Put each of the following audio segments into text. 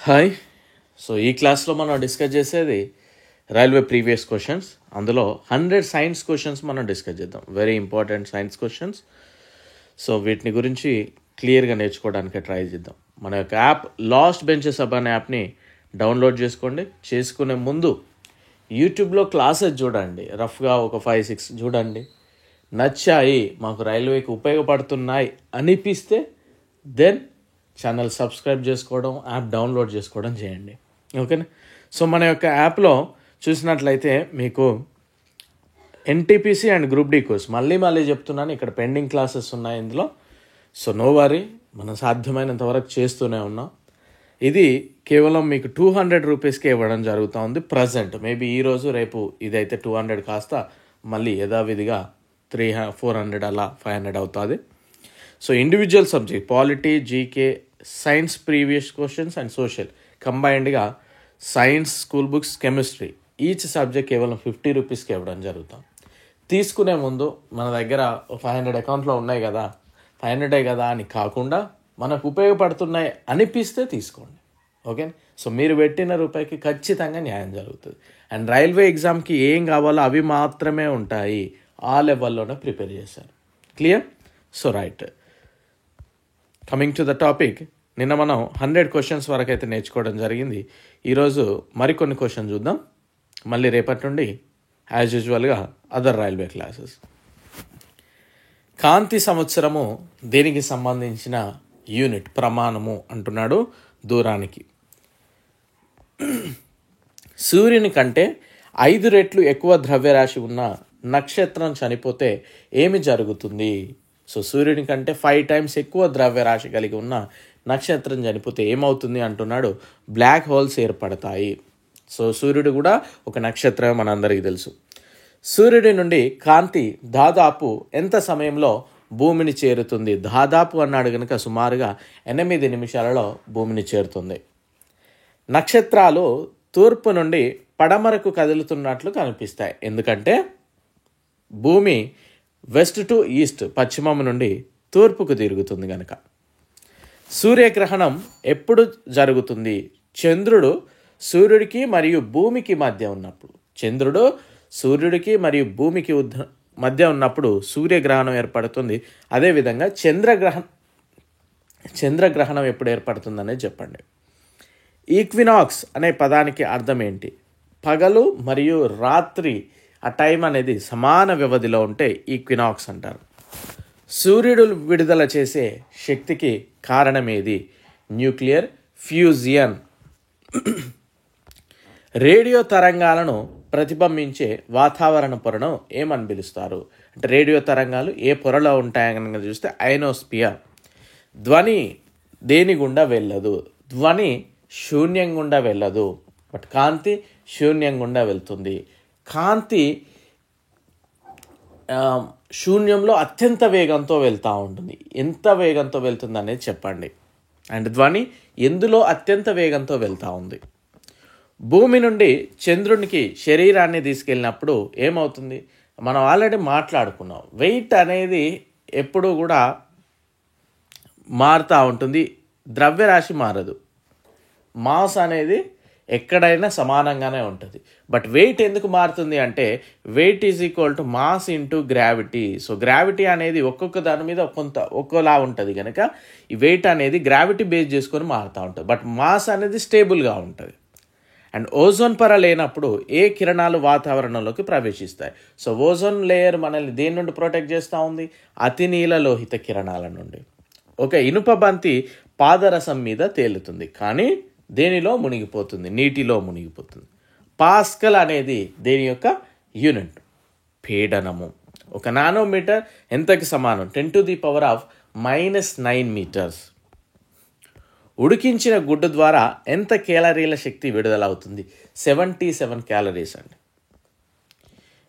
Hi. So ఈ క్లాస్లో మనం డిస్కస్ చేసేది రైల్వే ప్రీవియస్ క్వశ్చన్స్. అందులో 100 సైన్స్ క్వశ్చన్స్ మనం డిస్కస్ చేద్దాం. Very important science questions. So వీటిని గురించి క్లియర్గా నేర్చుకోవడానికి ట్రై చేద్దాం. మన యొక్క యాప్ లాస్ట్ బెంచెస్ హబ్ అనే యాప్ని డౌన్లోడ్ చేసుకోండి. చేసుకునే ముందు యూట్యూబ్లో క్లాసెస్ చూడండి, రఫ్గా ఒక 5-6 చూడండి. నచ్చాయి, మాకు రైల్వేకి ఉపయోగపడుతున్నాయి అనిపిస్తే దెన్ ఛానల్ సబ్స్క్రైబ్ చేసుకోవడం, యాప్ డౌన్లోడ్ చేసుకోవడం చేయండి. ఓకేనా? సో మన యొక్క యాప్లో చూసినట్లయితే మీకు NTPC and group D course మళ్ళీ చెప్తున్నాను, ఇక్కడ పెండింగ్ క్లాసెస్ ఉన్నాయి ఇందులో. సో నో వరీ, మనం సాధ్యమైనంత వరకు చేస్తూనే ఉన్నాం. ఇది కేవలం మీకు 200 రూపీస్కే ఇవ్వడం జరుగుతూ ఉంది ప్రజెంట్. మేబీ ఈరోజు రేపు ఇదైతే 200 కాస్త మళ్ళీ యథావిధిగా 300-400 అలా 500 అవుతుంది. So individual subject polity, GK, science previous questions and social కంబైన్డ్గా science, school books, chemistry each subject కేవలం 50 రూపీస్కి ఇవ్వడం జరుగుతాం. తీసుకునే ముందు మన దగ్గర 500 అకౌంట్లో ఉన్నాయి కదా, 500 కదా అని కాకుండా మనకు ఉపయోగపడుతున్నాయి అనిపిస్తే తీసుకోండి. ఓకే? సో మీరు పెట్టిన రూపాయికి ఖచ్చితంగా న్యాయం జరుగుతుంది. అండ్ రైల్వే ఎగ్జామ్కి ఏం కావాలో అవి మాత్రమే ఉంటాయి. ఆ లెవెల్లోనే ప్రిపేర్ చేశారు. Clear? So right, coming to the topic. నిన్న మనం 100 క్వశ్చన్స్ వరకు అయితే నేర్చుకోవడం జరిగింది. ఈరోజు మరికొన్ని క్వశ్చన్ చూద్దాం. మళ్ళీ రేపటి నుండి యాజ్ యూజువల్గా అదర్ రైల్వే క్లాసెస్. కాంతి సంవత్సరము దేనికి సంబంధించిన యూనిట్, ప్రమాణము అంటున్నాడు దూరానికి. సూర్యుని కంటే 5 రెట్లు ఎక్కువ ద్రవ్యరాశి ఉన్న నక్షత్రం చనిపోతే ఏమి జరుగుతుంది? సో సూర్యుని కంటే 5 టైమ్స్ ఎక్కువ ద్రవ్యరాశి కలిగి ఉన్న నక్షత్రం చనిపోతే ఏమవుతుంది అంటున్నాడు. బ్లాక్ హోల్స్ ఏర్పడతాయి. సో సూర్యుడు కూడా ఒక నక్షత్రం మనందరికీ తెలుసు. సూర్యుడి నుండి కాంతి దాదాపు ఎంత సమయంలో భూమిని చేరుతుంది? దాదాపు అన్నాడు కనుక సుమారుగా 8 నిమిషాలలో భూమిని చేరుతుంది. నక్షత్రాలు తూర్పు నుండి పడమరకు కదులుతున్నట్లు కనిపిస్తాయి. ఎందుకంటే భూమి వెస్ట్ టు ఈస్ట్, పశ్చిమం నుండి తూర్పుకు తిరుగుతుంది కనుక. సూర్యగ్రహణం ఎప్పుడు జరుగుతుంది? చంద్రుడు సూర్యుడికి మరియు భూమికి మధ్య ఉన్నప్పుడు. చంద్రుడు సూర్యుడికి మరియు భూమికి మధ్య ఉన్నప్పుడు సూర్యగ్రహణం ఏర్పడుతుంది. అదేవిధంగా చంద్రగ్రహణం ఎప్పుడు ఏర్పడుతుందనేది చెప్పండి. ఈక్వినాక్స్ అనే పదానికి అర్థం ఏంటి? పగలు మరియు రాత్రి ఆ టైం అనేది సమాన వ్యవధిలో ఉంటే ఈక్వినాక్స్ అంటారు. సూర్యుడు విడుదల చేసే శక్తికి కారణమేది? Nuclear Fusion. రేడియో తరంగాలను ప్రతిబింబించే వాతావరణ పొరను ఏమని పిలుస్తారు? అంటే రేడియో తరంగాలు ఏ పొరలో ఉంటాయని చూస్తే ఐనోస్పియర్. ధ్వని దేని గుండా వెళ్ళదు? ధ్వని శూన్యం గుండా వెళ్ళదు, బట్ కాంతి శూన్యం గుండా వెళ్తుంది. కాంతి శూన్యంలో అత్యంత వేగంతో వెళ్తూ ఉంటుంది. ఎంత వేగంతో వెళ్తుంది అనేది చెప్పండి. అండ్ ధ్వని ఎందులో అత్యంత వేగంతో వెళ్తూ ఉంది? భూమి నుండి చంద్రునికి శరీరాన్ని తీసుకెళ్ళినప్పుడు ఏమవుతుంది? మనం ఆల్రెడీ మాట్లాడుకున్నాం. వెయిట్ అనేది ఎప్పుడు కూడా మారుతూ ఉంటుంది, ద్రవ్యరాశి మారదు. మాస్ అనేది ఎక్కడైనా సమానంగానే ఉంటుంది. బట్ వెయిట్ ఎందుకు మారుతుంది అంటే weight is equal to mass into gravity. So gravity అనేది ఒక్కొక్క దాని మీద ఒక్కోలా ఉంటుంది కనుక ఈ వెయిట్ అనేది గ్రావిటీ బేస్ చేసుకొని మారుతూ ఉంటుంది. బట్ మాస్ అనేది స్టేబుల్గా ఉంటుంది. అండ్ ఓజోన్ పొర లేనప్పుడు ఏ కిరణాలు వాతావరణంలోకి ప్రవేశిస్తాయి? సో ఓజోన్ లేయర్ మనల్ని దేని నుండి ప్రొటెక్ట్ చేస్తూ ఉంది? అతినీల లోహిత కిరణాల నుండి. ఓకే, ఇనుప బంతి పాదరసం మీద తేలుతుంది కానీ దేనిలో మునిగిపోతుంది? నీటిలో మునిగిపోతుంది. పాస్కల్ అనేది దేని యొక్క యూనిట్? పీడనము. 1 నానోమీటర్ ఎంతకి సమానం? 10⁻⁻⁹ మీటర్స్. ఉడికించిన గుడ్డు ద్వారా ఎంత కేలరీల శక్తి విడుదలవుతుంది? 77 క్యాలరీస్ అండి.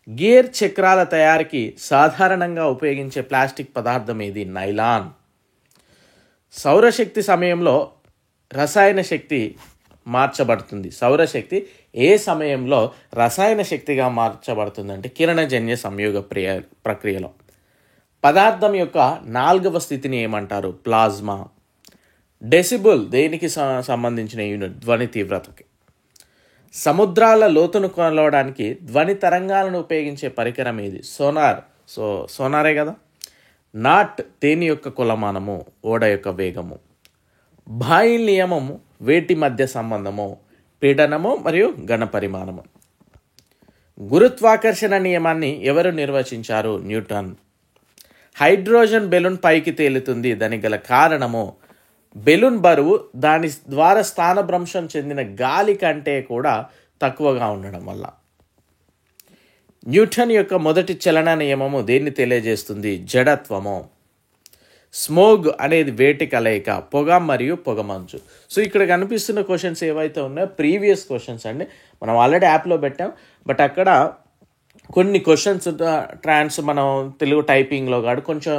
గేర్ చక్రాల తయారీకి సాధారణంగా ఉపయోగించే ప్లాస్టిక్ పదార్థం ఏది? నైలాన్. సౌరశక్తి సమయంలో రసాయన శక్తి మార్చబడుతుంది. సౌరశక్తి ఏ సమయంలో రసాయన శక్తిగా మార్చబడుతుందంటే కిరణజన్య సంయోగ ప్రక్రియలో. పదార్థం యొక్క 4వ స్థితిని ఏమంటారు? ప్లాజ్మా. డెసిబుల్ దేనికి సంబంధించిన యూనిట్? ధ్వని తీవ్రతకి. సముద్రాల లోతును కొలవడానికి ధ్వని తరంగాలను ఉపయోగించే పరికరం ఏది? సోనార్. సో సోనారే కదా. నాట్ దేని యొక్క కొలమానము? ఓడ యొక్క వేగము. బాయిల్ నియమము వేటి మధ్య సంబంధము? పీడనము మరియు ఘన పరిమాణము. గురుత్వాకర్షణ నియమాన్ని ఎవరు నిర్వచించారు? న్యూటన్. హైడ్రోజన్ బెలూన్ పైకి తేలుతుంది, దానికి గల కారణము బెలూన్ బరువు దాని ద్వారా స్థానభ్రంశం చెందిన గాలి కంటే కూడా తక్కువగా ఉండడం వల్ల. న్యూటన్ యొక్క మొదటి చలన నియమము దేన్ని తెలియజేస్తుంది? జడత్వము. స్మోగ్ అనేది వేటి కలయిక? పొగ మరియు పొగమంచు. సో ఇక్కడ కనిపిస్తున్న క్వశ్చన్స్ ఏవైతే ఉన్నాయో ప్రీవియస్ క్వశ్చన్స్ అండి. మనం ఆల్రెడీ యాప్లో పెట్టాం, బట్ అక్కడ కొన్ని క్వశ్చన్స్ మనం తెలుగు టైపింగ్లో కాదు కొంచెం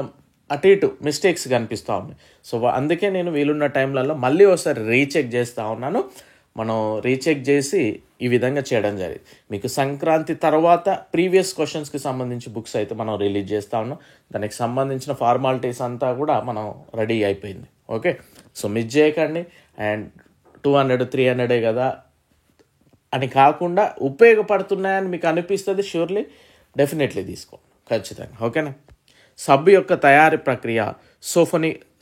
అటు ఇటు మిస్టేక్స్ కనిపిస్తూ ఉన్నాయి. సో అందుకే నేను వీలున్న టైంలలో మళ్ళీ ఒకసారి రీచెక్ చేస్తూ ఉన్నాను. మనం రీచెక్ చేసి ఈ విధంగా చేయడం జరిగింది. మీకు సంక్రాంతి తర్వాత ప్రీవియస్ క్వశ్చన్స్కి సంబంధించి బుక్స్ అయితే మనం రిలీజ్ చేస్తూ ఉన్నాం. దానికి సంబంధించిన ఫార్మాలిటీస్ అంతా కూడా మనం రెడీ అయిపోయింది. ఓకే, సో మిస్ చేయకండి. అండ్ 200 300 కదా అని కాకుండా ఉపయోగపడుతున్నాయని మీకు అనిపిస్తుంది, ష్యూర్లీ డెఫినెట్లీ తీసుకోండి ఖచ్చితంగా. ఓకేనా. సబ్బు యొక్క తయారీ ప్రక్రియ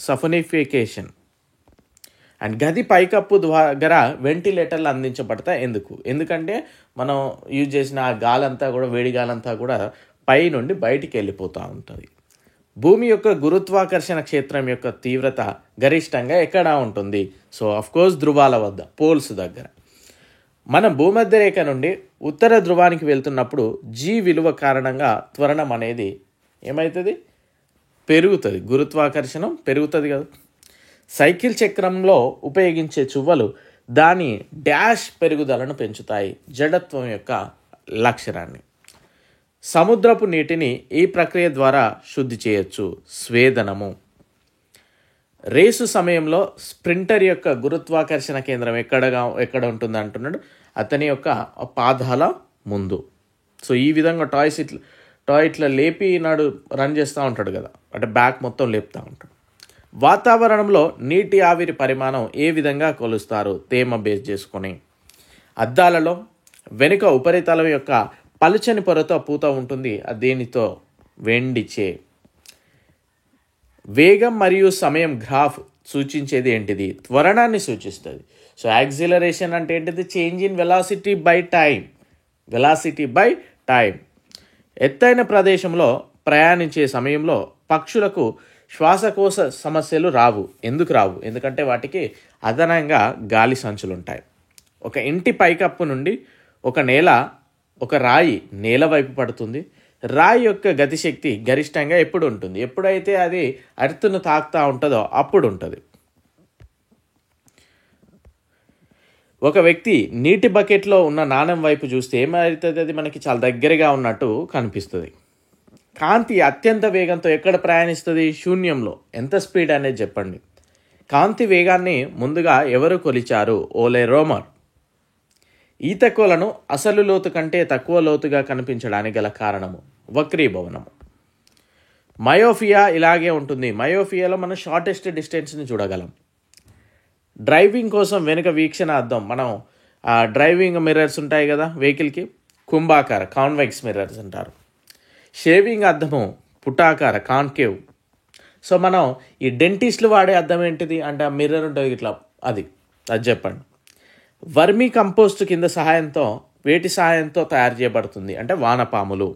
సఫోనిఫికేషన్. అండ్ గది పైకప్పు దగ్గర వెంటిలేటర్లు అందించబడతాయి. ఎందుకంటే మనం యూజ్ చేసిన ఆ గాలంతా కూడా, వేడి గాలంతా కూడా పై నుండి బయటికి వెళ్ళిపోతూ ఉంటుంది. భూమి యొక్క గురుత్వాకర్షణ క్షేత్రం యొక్క తీవ్రత గరిష్టంగా ఎక్కడ ఉంటుంది? సో అఫ్కోర్స్ ధృవాల వద్ద, పోల్స్ దగ్గర. మనం భూమధ్య రేఖ నుండి ఉత్తర ధృవానికి వెళ్తున్నప్పుడు జీ విలువ కారణంగా త్వరణం అనేది ఏమవుతుంది? పెరుగుతుంది. గురుత్వాకర్షణం పెరుగుతుంది కదా. సైకిల్ చక్రంలో ఉపయోగించే చువ్వలు దాని డాష్ పెరుగుదలను పెంచుతాయి. జడత్వం యొక్క లక్షణాన్ని. సముద్రపు నీటిని ఈ ప్రక్రియ ద్వారా శుద్ధి చేయొచ్చు. స్వేదనము. రేసు సమయంలో స్ప్రింటర్ యొక్క గురుత్వాకర్షణ కేంద్రం ఎక్కడ ఉంటుంది అంటున్నాడు? అతని యొక్క పాదాల ముందు. సో ఈ విధంగా టాయ్ ఇట్లా లేపి నాడు రన్ చేస్తూ ఉంటాడు కదా, అంటే బ్యాక్ మొత్తం లేపుతూ ఉంటాడు. వాతావరణంలో నీటి ఆవిరి పరిమాణం ఏ విధంగా కొలుస్తారు? తేమ బేస్ చేసుకొని. అద్దాలలో వెనుక ఉపరితలం యొక్క పలుచని పొరతో పూత ఉంటుంది. దేనితో? వెండిచే. వేగం మరియు సమయం గ్రాఫ్ సూచించేది ఏంటిది? త్వరణాన్ని సూచిస్తుంది. సో యాక్సిలరేషన్ అంటే ఏంటిది? Change in velocity by time. Velocity by time. ఎత్తైన ప్రదేశంలో ప్రయాణించే సమయంలో పక్షులకు శ్వాసకోశ సమస్యలు రావు. ఎందుకు రావు? ఎందుకంటే వాటికి అదనంగా గాలి సంచులు ఉంటాయి. ఒక ఇంటి పైకప్పు నుండి ఒక రాయి నేల వైపు పడుతుంది. రాయి యొక్క గతిశక్తి గరిష్టంగా ఎప్పుడు ఉంటుంది? ఎప్పుడైతే అది ఎర్త్ను తాకుతూ ఉంటుందో అప్పుడు ఉంటుంది. ఒక వ్యక్తి నీటి బకెట్లో ఉన్న నాణెం వైపు చూస్తే ఏమవుతుంది? అది మనకి చాలా దగ్గరగా ఉన్నట్టు కనిపిస్తుంది. కాంతి అత్యంత వేగంతో ఎక్కడ ప్రయాణిస్తుంది? శూన్యంలో. ఎంత స్పీడ్ అనేది చెప్పండి. కాంతి వేగాన్ని ముందుగా ఎవరు కొలిచారు? ఓలే రోమర్. ఈతకోలను అసలు లోతు కంటే తక్కువ లోతుగా కనిపించడానికి గల కారణము వక్రీభవనము. మయోఫియా ఇలాగే ఉంటుంది. మయోఫియాలో మనం షార్టెస్ట్ డిస్టెన్స్ని చూడగలం. డ్రైవింగ్ కోసం వెనుక వీక్షణ అద్దం, మనం డ్రైవింగ్ మిర్రర్స్ ఉంటాయి కదా వెహికల్కి, కుంభాకార కాన్వెక్స్ మిర్రర్స్ అంటారు. షేవింగ్ అద్దము పుటాకార కాన్కేవ్. సో మనం ఈ డెంటిస్ట్లు వాడే అద్దం ఏంటిది అంటే ఆ మిర్రర్ ఉంటుంది ఇట్లా, అది చెప్పండి. వర్మీ కంపోస్ట్ కింద సహాయంతో వేటి సహాయంతో తయారు చేయబడుతుంది అంటే వానపాములు.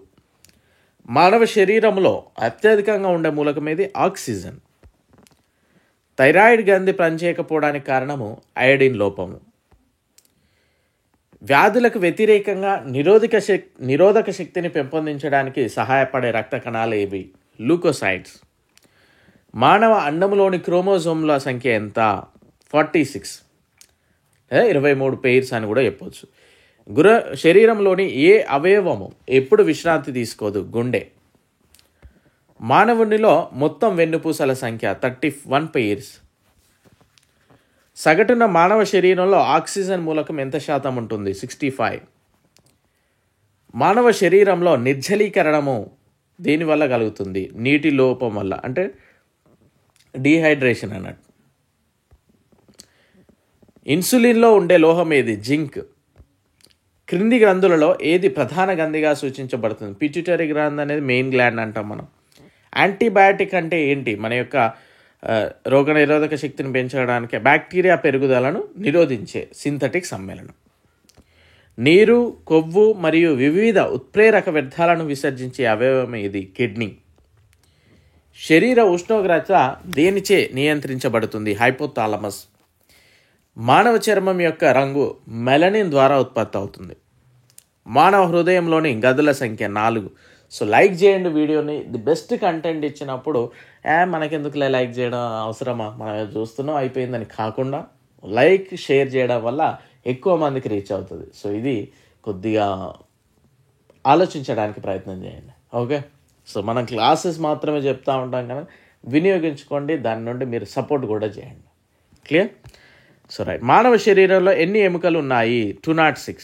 మానవ శరీరంలో అత్యధికంగా ఉండే మూలకం ఏది? ఆక్సిజన్. థైరాయిడ్ గ్రంథి పనిచేయకపోవడానికి కారణము అయోడిన్ లోపము. వ్యాధులకు వ్యతిరేకంగా నిరోధక శక్తిని పెంపొందించడానికి సహాయపడే రక్త కణాలు ఏవి? లూకోసైట్స్. మానవ అండములోని క్రోమోజోమ్ల సంఖ్య ఎంత? 46. 23 పెయిర్స్ అని కూడా చెప్పవచ్చు. శరీరంలోని ఏ అవయవము ఎప్పుడు విశ్రాంతి తీసుకోదు? గుండె. మానవునిలో మొత్తం వెన్నుపూసల సంఖ్య 31 పెయిర్స్. సగటున మానవ శరీరంలో ఆక్సిజన్ మూలకం ఎంత శాతం ఉంటుంది? 65. మానవ శరీరంలో నిర్జలీకరణము దేనివల్ల కలుగుతుంది? నీటి లోపం వల్ల, అంటే డీహైడ్రేషన్ అన్నట్టు. ఇన్సులిన్లో ఉండే లోహం ఏది? జింక్. క్రింది గ్రంథులలో ఏది ప్రధాన గ్రంథిగా సూచించబడుతుంది? పిట్యూటరీ గ్రంథి అనేది మెయిన్ గ్లాండ్ అంటాం మనం. యాంటీబయాటిక్ అంటే ఏంటి? మన యొక్క రోగనిరోధక శక్తిని పెంచడానికి, బ్యాక్టీరియా పెరుగుదలను నిరోధించే సింథటిక్ సమ్మేళనం. నీరు, కొవ్వు మరియు వివిధ ఉత్ప్రేరక వ్యర్థాలను విసర్జించే అవయవం ఇది? కిడ్నీ. శరీర ఉష్ణోగ్రత దేనిచే నియంత్రించబడుతుంది? హైపోథాలమస్. మానవ చర్మం యొక్క రంగు మెలనిన్ ద్వారా ఉత్పత్తి అవుతుంది. మానవ హృదయంలోని గదుల సంఖ్య 4. సో లైక్ చేయండి వీడియోని. ది బెస్ట్ కంటెంట్ ఇచ్చినప్పుడు మనకెందుకులే లైక్ చేయడం అవసరమా, మనం చూస్తున్నాం అయిపోయిందని కాకుండా లైక్ షేర్ చేయడం వల్ల ఎక్కువ మందికి రీచ్ అవుతుంది. సో ఇది కొద్దిగా ఆలోచించడానికి ప్రయత్నం చేయండి. ఓకే, సో మనం క్లాసెస్ మాత్రమే చెప్తూ ఉంటాం కదా, వినియోగించుకోండి. దాని నుండి మీరు సపోర్ట్ కూడా చేయండి. క్లియర్? So right. మానవ శరీరంలో ఎన్ని ఎముకలు ఉన్నాయి? 206.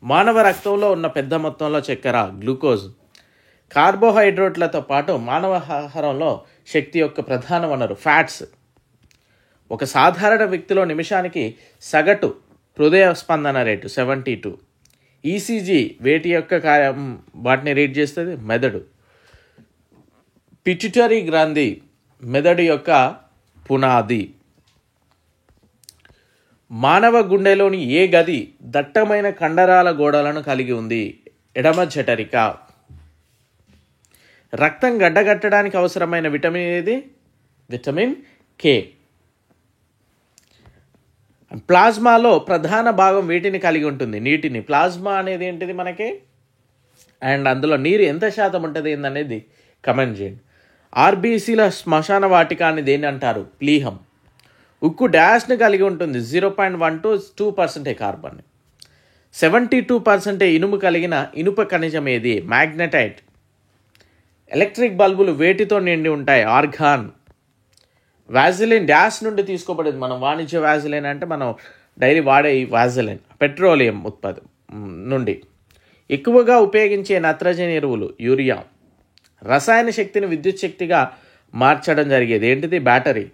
మానవ రక్తంలో ఉన్న పెద్ద మొత్తంలో చక్కెర గ్లూకోజ్. కార్బోహైడ్రేట్లతో పాటు మానవ ఆహారంలో శక్తి యొక్క ప్రధాన వనరు ఫ్యాట్స్. ఒక సాధారణ వ్యక్తిలో నిమిషానికి సగటు హృదయ స్పందన రేటు 72. ఈసీజీ వేటి యొక్క వాటిని రీడ్ చేస్తుంది? మెదడు. పిట్యూటరీ గ్రంథి మెదడు యొక్క పునాది. మానవ గుండెలోని ఏ గది దట్టమైన కండరాల గోడలను కలిగి ఉంది? ఎడమ జఠరిక. రక్తం గడ్డగట్టడానికి అవసరమైన విటమిన్ ఏది? Vitamin K. ప్లాజ్మాలో ప్రధాన భాగం వీటిని కలిగి ఉంటుంది? నీటిని. ప్లాజ్మా అనేది ఏంటిది మనకి, అండ్ అందులో నీరు ఎంత శాతం ఉంటుంది ఏందనేది కమెంట్ చేయండి. ఆర్బీసీల శ్మశాన వాటికాన్ని దేని అంటారు? ప్లీహం. ఉక్కు డాష్ని కలిగి ఉంటుంది? 0.1 to 2% కార్బన్. 72% ఇనుము కలిగిన ఇనుప ఖనిజం ఏది? మ్యాగ్నెటైట్. ఎలక్ట్రిక్ బల్బులు వేటితో నిండి ఉంటాయి? ఆర్గాన్. వ్యాజిలిన్ డాష్ నుండి తీసుకోబడింది? మనం వాణిజ్య వ్యాజిలిన్ అంటే మనం డైలీ వాడే ఈ వ్యాజిలిన్ పెట్రోలియం ఉత్పత్తి నుండి. ఎక్కువగా ఉపయోగించే నత్రజని ఎరువులు? యూరియా. రసాయన శక్తిని విద్యుత్ శక్తిగా మార్చడం జరిగేది ఏంటిది? బ్యాటరీ.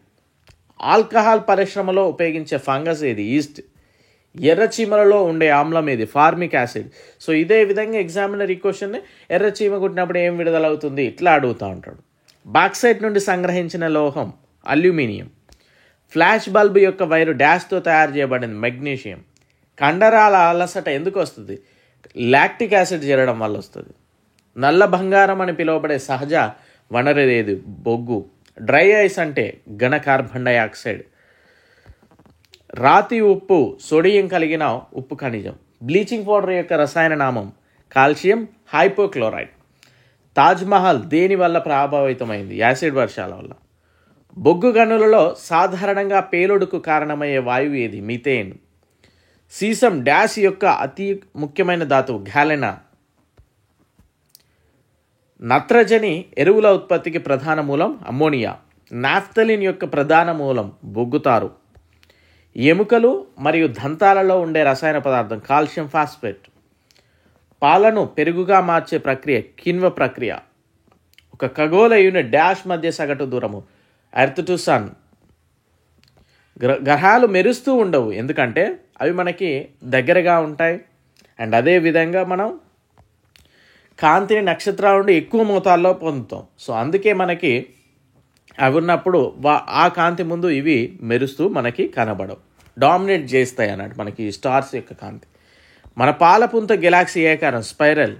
ఆల్కహాల్ పరిశ్రమలో ఉపయోగించే ఫంగస్ ఏది? ఈస్ట్. ఎర్రచీమలలో ఉండే ఆమ్లం ఏది? Formic acid. సో ఇదే విధంగా ఎగ్జామినర్ ఈ క్వశ్చన్ని ఎర్రచీమ కుట్టినప్పుడు ఏం విడుదలవుతుంది ఇట్లా అడుగుతూ ఉంటాడు. బాక్సైట్ నుండి సంగ్రహించిన లోహం అల్యూమినియం. ఫ్లాష్ బల్బ్ యొక్క వైరు డాష్తో తయారు చేయబడింది? మెగ్నీషియం. కండరాల అలసట ఎందుకు వస్తుంది? లాక్టిక్ యాసిడ్ చేరడం వల్ల వస్తుంది. నల్ల బంగారం అని పిలువబడే సహజ వనరు ఏది? బొగ్గు. డ్రై ఐస్ అంటే ఘన కార్బన్ డైఆక్సైడ్. రాతి ఉప్పు సోడియం కలిగిన ఉప్పు ఖనిజం. బ్లీచింగ్ పౌడర్ యొక్క రసాయన నామం? Calcium hypochlorite. తాజ్మహల్ దేని వల్ల ప్రభావితమైంది? యాసిడ్ వర్షాల వల్ల. బొగ్గు గనులలో సాధారణంగా పేలుడుకు కారణమయ్యే వాయువు ఏది? మిథేన్. సీసం డాష్ యొక్క అతి ముఖ్యమైన ధాతువు? గ్యాలెనా. నత్రజని ఎరువుల ఉత్పత్తికి ప్రధాన మూలం? అమ్మోనియా. నాఫ్తలిన్ యొక్క ప్రధాన మూలం? బొగ్గుతారు. ఎముకలు మరియు దంతాలలో ఉండే రసాయన పదార్థం? Calcium phosphate. పాలను పెరుగుగా మార్చే ప్రక్రియ? కిణ్వ ప్రక్రియ. ఒక ఖగోళ యూనిట్ డాష్ మధ్య సగటు దూరము? Earth to sun. గ్రహాలు మెరుస్తూ ఉండవు ఎందుకంటే అవి మనకి దగ్గరగా ఉంటాయి, అండ్ అదేవిధంగా మనం కాంతిని నక్షత్రాల నుండి ఎక్కువ మోతాదులో పొందుతాం. సో అందుకే మనకి అవి ఉన్నప్పుడు ఆ కాంతి ముందు ఇవి మెరుస్తూ మనకి కనబడవు, డామినేట్ చేస్తాయి అన్నట్టు మనకి స్టార్స్ యొక్క కాంతి. మన పాలపుంత గెలాక్సీ ఏకారం? స్పైరల్.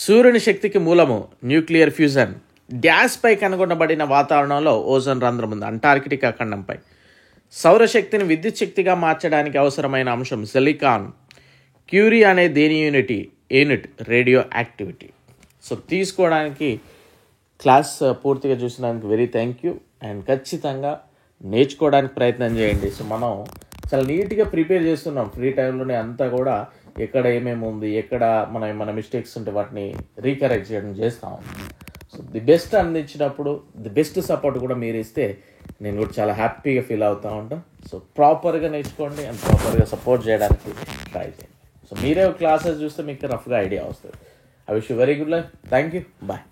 సూర్యుని శక్తికి మూలము? Nuclear fusion. డ్యాష్పై కనుగొనబడిన వాతావరణంలో ఓజోన్ రంధ్రం ఉంది, అంటార్కిటికా ఖండంపై. సౌరశక్తిని విద్యుత్ శక్తిగా మార్చడానికి అవసరమైన అంశం? సిలికాన్. క్యూరీ అనే దేని యూనిట్? Radio activity. సో తీసుకోవడానికి క్లాస్ పూర్తిగా చూసినందుకు వెరీ థ్యాంక్ యూ, అండ్ ఖచ్చితంగా నేర్చుకోవడానికి ప్రయత్నం చేయండి. సో మనం చాలా నీట్గా ప్రిపేర్ చేస్తున్నాం ఫ్రీ టైంలోనే అంతా కూడా, ఎక్కడ ఏమేమి ఉంది, ఎక్కడ మన మిస్టేక్స్ ఉంటే వాటిని రీకరెక్ట్ చేయడం చేస్తాం. సో ది బెస్ట్ అందించినప్పుడు ది బెస్ట్ సపోర్ట్ కూడా మీరు ఇస్తే నేను కూడా చాలా హ్యాపీగా ఫీల్ అవుతూ ఉంటాను. సో ప్రాపర్గా నేర్చుకోండి అండ్ ప్రాపర్గా సపోర్ట్ చేయడానికి ట్రై చేయండి. సో మీరే క్లాసెస్ చూస్తే మీకు రఫ్గా ఐడియా వస్తుంది. I wish you very good life. Thank you. Bye.